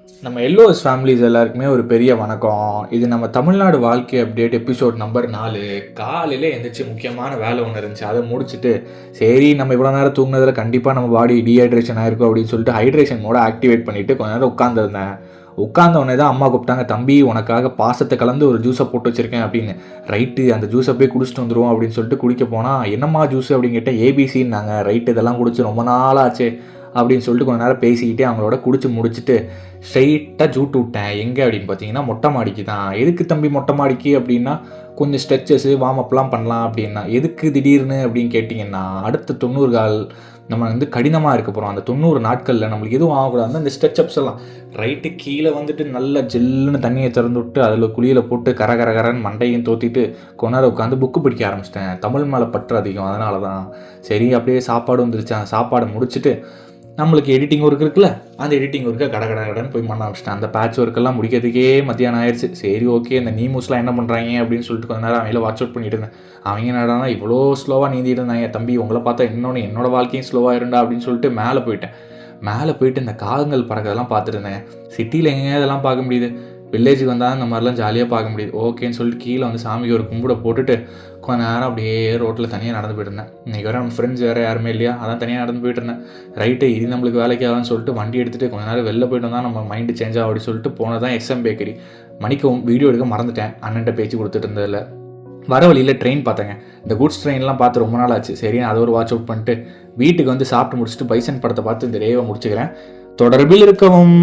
நம்ம எல்லோஸ் ஃபேமிலிஸ் எல்லாருக்குமே ஒரு பெரிய வணக்கம். இது நம்ம தமிழ்நாடு வாழ்க்கை அப்டேட் எபிசோட் நம்பர் 4. காலையில எந்திரிச்சு முக்கியமான வேலை ஒன்று இருந்துச்சு. அதை முடிச்சுட்டு சரி நம்ம இவ்வளோ நேரம் தூங்குனதில் கண்டிப்பாக நம்ம பாடி டீஹைட்ரேஷன் ஆயிருக்கும் அப்படின்னு சொல்லிட்டு ஹைட்ரேஷன் மோட ஆக்டிவேட் பண்ணிவிட்டு கொஞ்ச நேரம் உட்காந்துருந்தேன். உட்காந்த உடனே தான் அம்மா கூப்பிட்டாங்க, தம்பி உனக்காக பாசத்தை கலந்து ஒரு ஜூஸை போட்டு வச்சுருக்கேன் அப்படின்னு. ரைட்டு, அந்த ஜூஸை போய் குடிச்சிட்டு வந்துடுவோம் அப்படின்னு சொல்லிட்டு குடிக்க போனால் என்னம்மா ஜூஸ் அப்படின்னு கேட்டால் ஏபிசின்னாங்க. ரைட்டு, இதெல்லாம் குடிச்சு ரொம்ப நாளாச்சு அப்படின்னு சொல்லிட்டு கொஞ்ச நேரம் பேசிக்கிட்டே அவங்களோட குடிச்சு முடிச்சுட்டு ஸ்ட்ரைட்டாக ஜூட்டு விட்டேன். எங்கே அப்படின்னு பார்த்தீங்கன்னா மொட்டை மாடிக்கு தான். எதுக்கு தம்பி மொட்டை மாடிக்கு அப்படின்னா, கொஞ்சம் ஸ்ட்ரெச்சஸு வார்ம் அப்லாம் பண்ணலாம் அப்படின்னா. எதுக்கு திடீர்னு அப்படின்னு கேட்டிங்கன்னா, அடுத்த 90 கால் நம்ம வந்து கடினமாக இருக்க போகிறோம். அந்த 90 நாட்களில் நம்மளுக்கு எதுவும் ஆகக்கூடாது. அந்த ஸ்ட்ரெச்சப்ஸ் எல்லாம் ரைட்டு கீழே வந்துட்டு நல்லா ஜில்லுன்னு தண்ணியை திறந்து விட்டு அதில் குழியில் போட்டு கரன்னு மண்டையும் தோற்றிட்டு கொஞ்ச நேரம் உட்காந்து புக்கு படிக்க ஆரம்பிச்சிட்டேன். தமிழ் மேலே பற்று அதிகம், அதனால தான். சரி அப்படியே சாப்பாடு வந்துருச்சு. அந்த சாப்பாடை முடிச்சுட்டு நம்மளுக்கு எடிட்டிங் ஒர்க் இருக்குல்ல, அந்த எடிட்டிங் ஒர்க்கை கடன்னு போய் பண்ண ஆரம்பிச்சிட்டேன். அந்த பேட்ச் ஒர்க்கெல்லாம் முடிக்கிறதுக்கே மத்தியானம் ஆயிடுச்சு. சரி ஓகே, இந்த நியூஸ்லாம் என்ன பண்ணுறாங்க அப்படின்னு சொல்லிட்டு கொஞ்ச நேரம் அவங்கள வாட்ச் அவுட் பண்ணிட்டு இருந்தேன். அவங்க என்னடா இவ்வளோ ஸ்லோவாக நீந்திட்டு இருந்தாங்க, தம்பி உங்களை பார்த்தா என்னோட வாழ்க்கையும் ஸ்லோவாக இருந்தா அப்படின்னு சொல்லிட்டு மேலே போயிட்டு இந்த காகங்கள் பறக்கிறதெல்லாம் பார்த்துட்டு இருந்தேன். சிட்டியில் எங்கேயா இதெல்லாம் பார்க்க முடியுது, வில்லேஜுக்கு வந்தால் இந்த மாதிரிலாம் ஜாலியாக பார்க்க முடியுது. ஓகேன்னு சொல்லிட்டு கீழே வந்து சாமிக்கு ஒரு கும்பிட போட்டுட்டு கொஞ்ச நேரம் அப்படியே ரோட்டில் தனியாக நடந்து போயிட்டுருந்தேன். இன்றைக்கி வர நம்ம ஃப்ரெண்ட்ஸ் வேறு யாருமே இல்லையா, அதான் தனியாக நடந்து போயிட்டுருந்தேன். ரைட்டு, இது நம்மளுக்கு வேலைக்கு ஆகும்னு சொல்லிட்டு வண்டி எடுத்துகிட்டு கொஞ்ச நேரம் வெளில போய்ட்டு வந்தால் நம்ம மைண்டு சேஞ்ச் ஆகும் அப்படின்னு சொல்லிட்டு போனதான் எஸ்எம் பேக்கரி. மணிக்கு வீடியோ எடுக்க மறந்துட்டேன், அண்ணன்ட்ட பேச்சு கொடுத்துட்டு இருந்ததில்ல. வர வழியில் ட்ரெயின் பார்த்தேங்க. இந்த குட்ஸ் ட்ரெயின்லாம் பார்த்து ரொம்ப நாள் ஆச்சு. சரி அதை ஒரு வாட்ச் அவுட் பண்ணிட்டு வீட்டுக்கு வந்து சாப்பிட்டு முடிச்சுட்டு பைசன் படத்தை பார்த்து இந்த டேவை முடிச்சுக்கிறேன். தொடர்பில் இருக்கவும்.